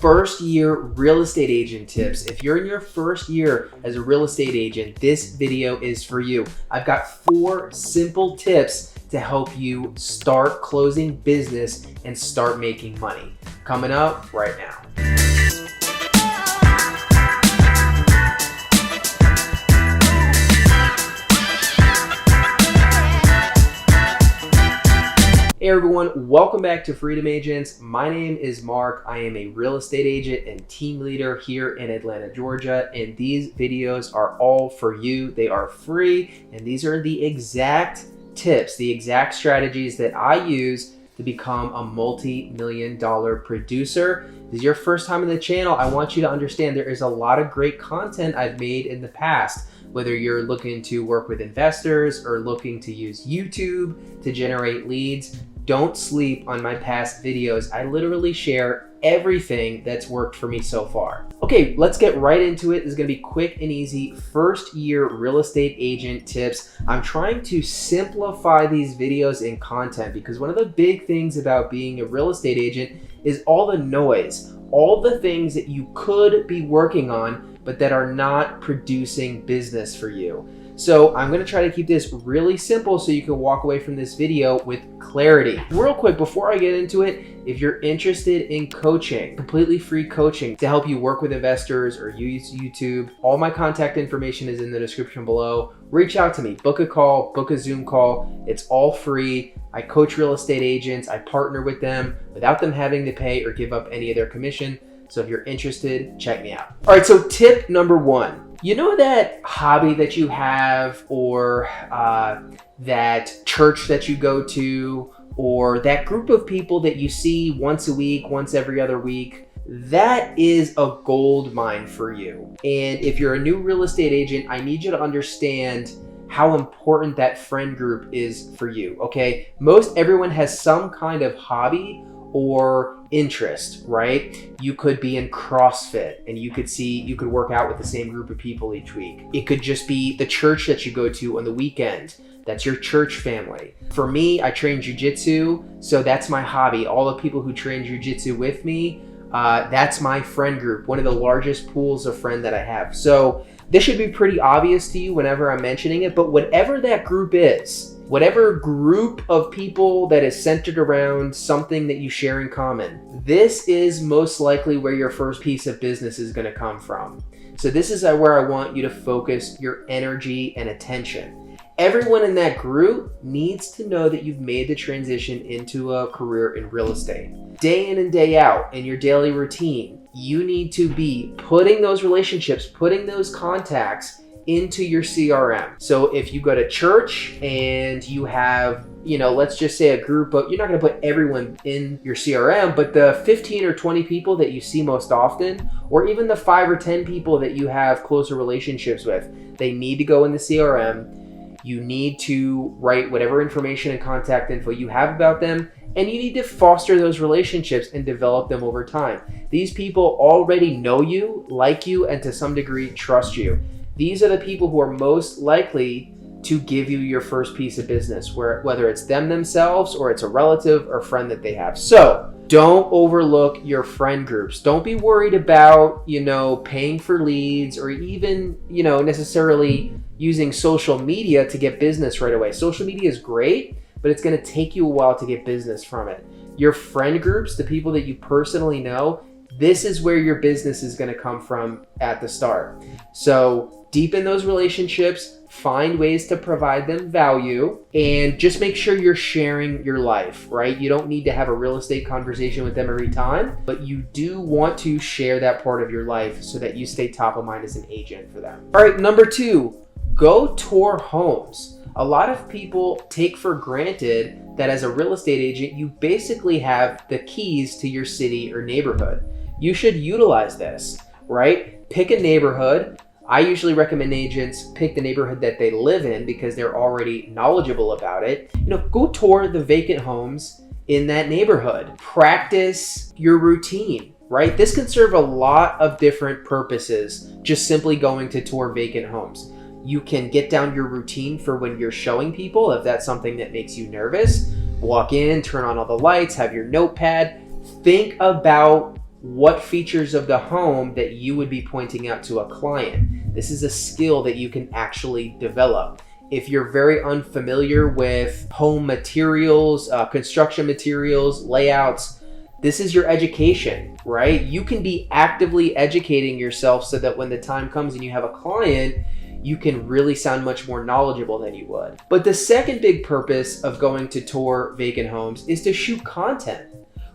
first year real estate agent tips. If you're in your first year as a real estate agent, this video is for you. I've got 4 simple tips to help you start closing business and start making money. Coming up right now. Hey everyone, welcome back to Freedom Agents. My name is Mark. I am a real estate agent and team leader here in Atlanta, Georgia, and these videos are all for you. They are free, and these are the exact tips, the exact strategies that I use to become a multi-million-dollar producer. If this is your first time on the channel, I want you to understand there is a lot of great content I've made in the past. Whether you're looking to work with investors or looking to use YouTube to generate leads, don't sleep on my past videos. I literally share everything that's worked for me so far. Okay, let's get right into it. This is gonna be quick and easy. First year real estate agent tips. I'm trying to simplify these videos in content because one of the big things about being a real estate agent is all the noise, all the things that you could be working on but that are not producing business for you. So I'm gonna try to keep this really simple so you can walk away from this video with clarity. Real quick, before I get into it, if you're interested in coaching, completely free coaching to help you work with investors or use YouTube, all my contact information is in the description below. Reach out to me, book a call, book a Zoom call. It's all free. I coach real estate agents. I partner with them without them having to pay or give up any of their commission. So if you're interested, check me out. All right, so tip number 1. You know that hobby that you have, or that church that you go to, or that group of people that you see once a week, once every other week? That is a gold mine for you. And if you're a new real estate agent, I need you to understand how important that friend group is for you, okay? Most everyone has some kind of hobby or interest, right? You could be in CrossFit and you could work out with the same group of people each week. It could just be the church that you go to on the weekend. That's your church family. For me, I train jiu-jitsu, so that's my hobby. All the people who train jiu-jitsu with me, that's my friend group, one of the largest pools of friends that I have. So this should be pretty obvious to you whenever I'm mentioning it, but whatever that group is, whatever group of people that is centered around something that you share in common, this is most likely where your first piece of business is going to come from. So this is where I want you to focus your energy and attention. Everyone in that group needs to know that you've made the transition into a career in real estate. Day in and day out in your daily routine, you need to be putting those relationships, putting those contacts into your CRM. So if you go to church and you have, let's just say a group, but you're not going to put everyone in your CRM, but the 15 or 20 people that you see most often, or even the 5 or 10 people that you have closer relationships with, they need to go in the CRM. You need to write whatever information and contact info you have about them, and you need to foster those relationships and develop them over time. These people already know you, like you, and to some degree trust you. These are the people who are most likely to give you your first piece of business, whether it's them themselves or it's a relative or friend that they have. So don't overlook your friend groups. Don't be worried about, paying for leads or even, necessarily using social media to get business right away. Social media is great, but it's going to take you a while to get business from it. Your friend groups, the people that you personally know, this is where your business is going to come from at the start. So deepen those relationships, find ways to provide them value, and just make sure you're sharing your life, right? You don't need to have a real estate conversation with them every time, but you do want to share that part of your life so that you stay top of mind as an agent for them. All right, number 2, go tour homes. A lot of people take for granted that as a real estate agent, you basically have the keys to your city or neighborhood. You should utilize this, right? Pick a neighborhood. I usually recommend agents pick the neighborhood that they live in because they're already knowledgeable about it. Go tour the vacant homes in that neighborhood. Practice your routine, right? This can serve a lot of different purposes, just simply going to tour vacant homes. You can get down your routine for when you're showing people, if that's something that makes you nervous. Walk in, turn on all the lights, have your notepad. Think about what features of the home that you would be pointing out to a client. This is a skill that you can actually develop. If you're very unfamiliar with home materials, construction materials, layouts, this is your education, right? You can be actively educating yourself so that when the time comes and you have a client, you can really sound much more knowledgeable than you would. But the second big purpose of going to tour vacant homes is to shoot content,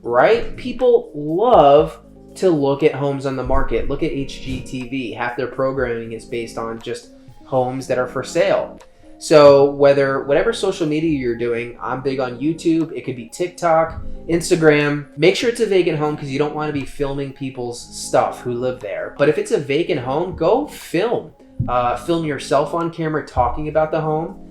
right? People love to look at homes on the market. Look at HGTV. Half their programming is based on just homes that are for sale. So whatever social media you're doing, I'm big on YouTube. It could be TikTok, Instagram. Make sure it's a vacant home because you don't want to be filming people's stuff who live there. But if it's a vacant home, go film. Film yourself on camera talking about the home.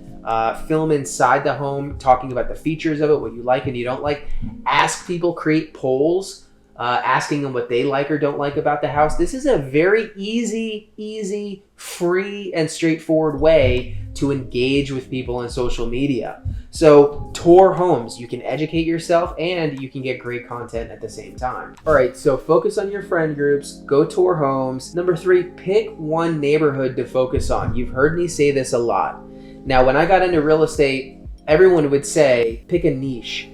Film inside the home, talking about the features of it, what you like and you don't like. Ask people, create polls, asking them what they like or don't like about the house. This is a very easy, free, and straightforward way to engage with people on social media. So tour homes, you can educate yourself and you can get great content at the same time. All right, so focus on your friend groups, go tour homes. Number 3, pick one neighborhood to focus on. You've heard me say this a lot. Now, when I got into real estate, everyone would say, pick a niche.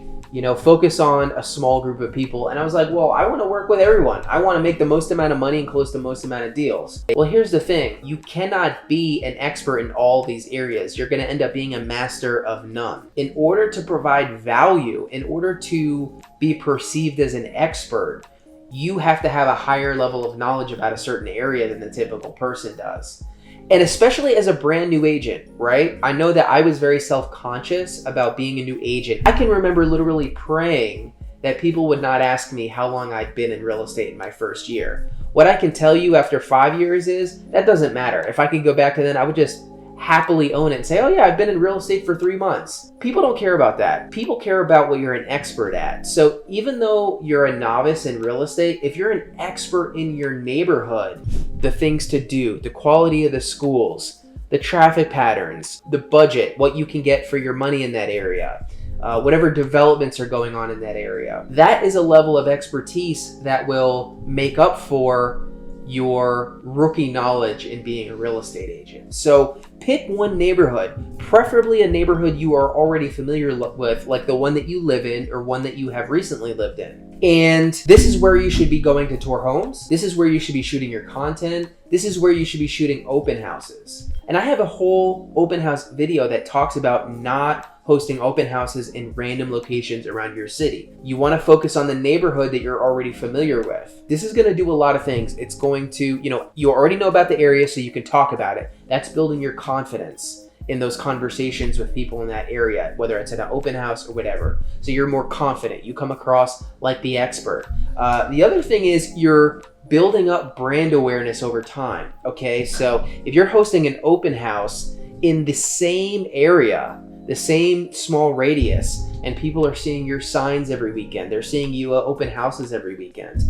Focus on a small group of people. And I was like, well, I want to work with everyone. I want to make the most amount of money and close the most amount of deals. Well, here's the thing. You cannot be an expert in all these areas. You're going to end up being a master of none. In order to provide value, in order to be perceived as an expert, you have to have a higher level of knowledge about a certain area than the typical person does. And especially as a brand new agent, right? I know that I was very self-conscious about being a new agent. I can remember literally praying that people would not ask me how long I'd been in real estate in my first year. What I can tell you after 5 years is that doesn't matter. If I could go back to then, I would just happily own it and say, oh yeah, I've been in real estate for 3 months. People don't care about that. People care about what you're an expert at. So even though you're a novice in real estate, if you're an expert in your neighborhood, the things to do, the quality of the schools, the traffic patterns, the budget, what you can get for your money in that area, whatever developments are going on in that area, that is a level of expertise that will make up for your rookie knowledge in being a real estate agent. So pick one neighborhood, preferably a neighborhood you are already familiar with, like the one that you live in or one that you have recently lived in. And this is where you should be going to tour homes. This is where you should be shooting your content. This is where you should be shooting open houses. And I have a whole open house video that talks about not hosting open houses in random locations around your city. You want to focus on the neighborhood that you're already familiar with. This is going to do a lot of things. It's going to, you already know about the area, so you can talk about it. That's building your confidence in those conversations with people in that area, whether it's at an open house or whatever. So you're more confident. You come across like the expert. The other thing is you're building up brand awareness over time. Okay, so if you're hosting an open house in the same area, the same small radius, and people are seeing your signs every weekend, they're seeing you open houses every weekend,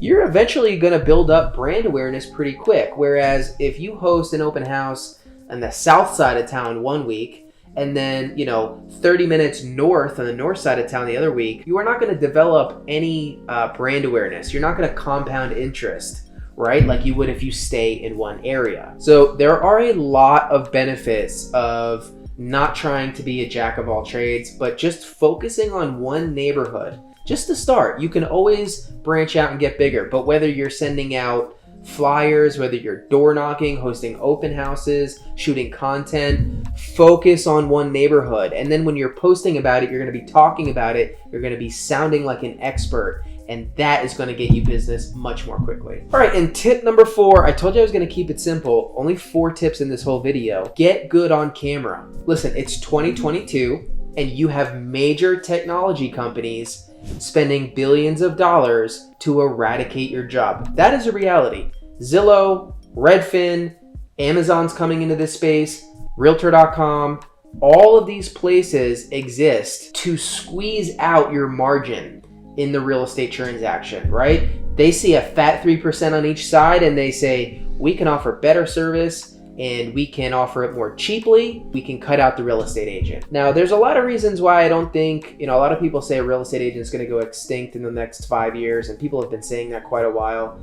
you're eventually going to build up brand awareness pretty quick. Whereas if you host an open house on the south side of town one week, and then 30 minutes north on the north side of town the other week, you are not going to develop any brand awareness. You're not going to compound interest, right? Like you would if you stay in one area. So there are a lot of benefits of not trying to be a jack of all trades, but just focusing on one neighborhood. Just to start, you can always branch out and get bigger, but whether you're sending out flyers, whether you're door knocking, hosting open houses, shooting content, focus on one neighborhood. And then when you're posting about it, you're going to be talking about it, you're going to be sounding like an expert, and that is going to get you business much more quickly. All right, and tip number 4, I told you I was going to keep it simple. Only 4 tips in this whole video. Get good on camera. Listen, it's 2022 and you have major technology companies spending billions of dollars to eradicate your job. That is a reality. Zillow, Redfin, Amazon's coming into this space, Realtor.com, all of these places exist to squeeze out your margin in the real estate transaction, right? They see a fat 3% on each side and they say, we can offer better service and we can offer it more cheaply. We can cut out the real estate agent. Now, there's a lot of reasons why I don't think, a lot of people say a real estate agent is going to go extinct in the next 5 years, and people have been saying that quite a while.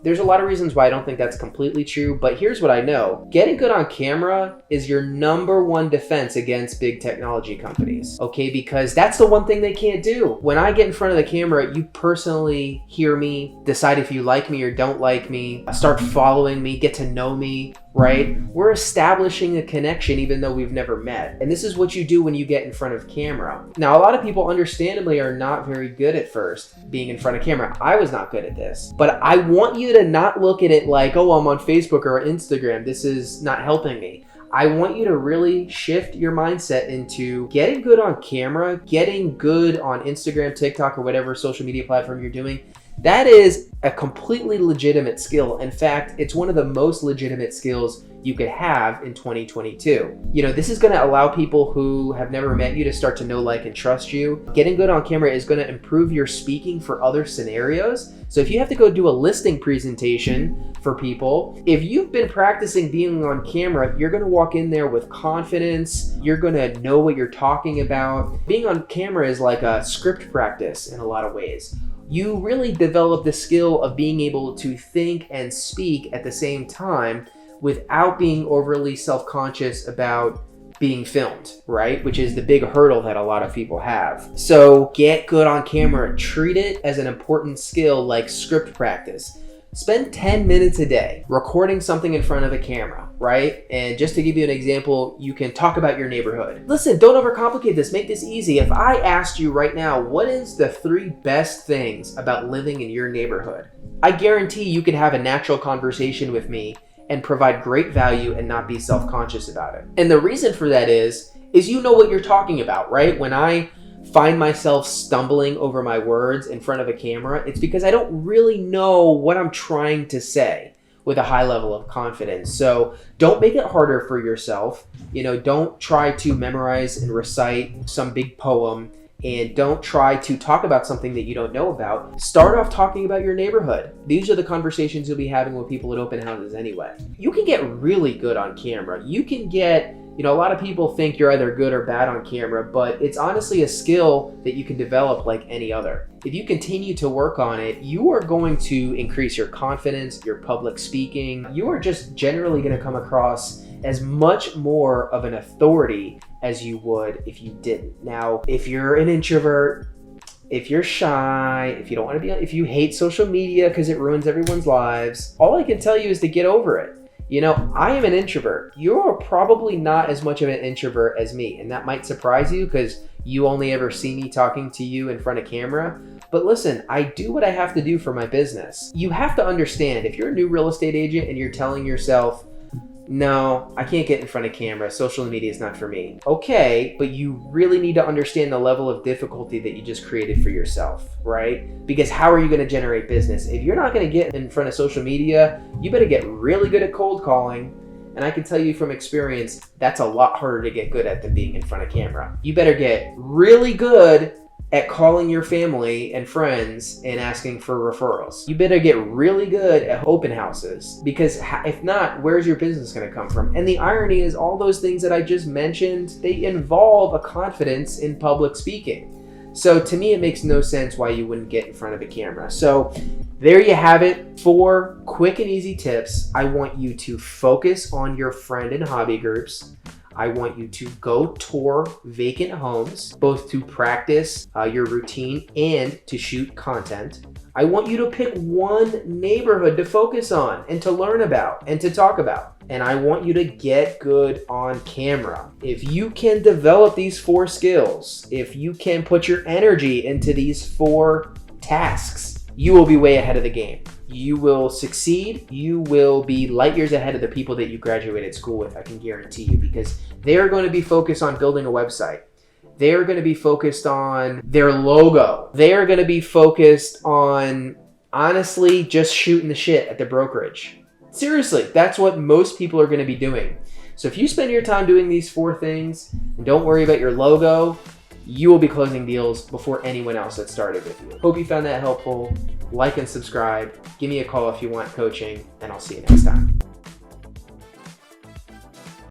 There's a lot of reasons why I don't think that's completely true, but here's what I know. Getting good on camera is your #1 defense against big technology companies, okay? Because that's the one thing they can't do. When I get in front of the camera, you personally hear me, decide if you like me or don't like me, start following me, get to know me, right? We're establishing a connection even though we've never met. And this is what you do when you get in front of camera. Now, a lot of people understandably are not very good at first being in front of camera. I was not good at this, but I want you to not look at it like, oh, I'm on Facebook or Instagram. This is not helping me. I want you to really shift your mindset into getting good on camera, getting good on Instagram, TikTok, or whatever social media platform you're doing. That is a completely legitimate skill. In fact, it's one of the most legitimate skills you could have in 2022. This is going to allow people who have never met you to start to know, like, and trust you. Getting good on camera is going to improve your speaking for other scenarios. So if you have to go do a listing presentation for people, if you've been practicing being on camera, you're going to walk in there with confidence. You're going to know what you're talking about. Being on camera is like a script practice in a lot of ways. You really develop the skill of being able to think and speak at the same time without being overly self-conscious about being filmed, right? Which is the big hurdle that a lot of people have. So get good on camera. Treat it as an important skill like script practice. Spend 10 minutes a day recording something in front of a camera, right? And just to give you an example, you can talk about your neighborhood. Listen, don't overcomplicate this. Make this easy. If I asked you right now, what is the 3 best things about living in your neighborhood? I guarantee you could have a natural conversation with me and provide great value and not be self-conscious about it. And the reason for that is you know what you're talking about, right? When I find myself stumbling over my words in front of a camera, it's because I don't really know what I'm trying to say with a high level of confidence. So don't make it harder for yourself. Don't try to memorize and recite some big poem, and don't try to talk about something that you don't know about. Start off talking about your neighborhood. These are the conversations you'll be having with people at open houses anyway. You can get really good on camera. You can get a lot of people think you're either good or bad on camera, but it's honestly a skill that you can develop like any other. If you continue to work on it, you are going to increase your confidence, your public speaking. You are just generally going to come across as much more of an authority as you would if you didn't. Now, if you're an introvert, if you're shy, if you don't want to be, if you hate social media because it ruins everyone's lives, all I can tell you is to get over it. I am an introvert. You're probably not as much of an introvert as me, and that might surprise you because you only ever see me talking to you in front of camera. But listen, I do what I have to do for my business. You have to understand, if you're a new real estate agent and you're telling yourself, no, I can't get in front of camera, social media is not for me. Okay, but you really need to understand the level of difficulty that you just created for yourself, right? Because how are you going to generate business? If you're not going to get in front of social media, you better get really good at cold calling. And I can tell you from experience, that's a lot harder to get good at than being in front of camera. You better get really good at calling your family and friends and asking for referrals. You better get really good at open houses, because if not, where's your business going to come from? And the irony is, all those things that I just mentioned, they involve a confidence in public speaking. So to me, it makes no sense why you wouldn't get in front of a camera. So there you have it. 4 quick and easy tips. I want you to focus on your friend and hobby groups. I want you to go tour vacant homes, both to practice your routine and to shoot content. I want you to pick one neighborhood to focus on and to learn about and to talk about. And I want you to get good on camera. If you can develop these 4 skills, if you can put your energy into these 4 tasks, you will be way ahead of the game. You will succeed. You will be light years ahead of the people that you graduated school with, I can guarantee you, because they're going to be focused on building a website. They're going to be focused on their logo. They're going to be focused on, honestly, just shooting the shit at the brokerage. Seriously, that's what most people are going to be doing. So if you spend your time doing these 4 things and don't worry about your logo, you will be closing deals before anyone else that started with you. Hope you found that helpful. Like and subscribe. Give me a call if you want coaching, and I'll see you next time.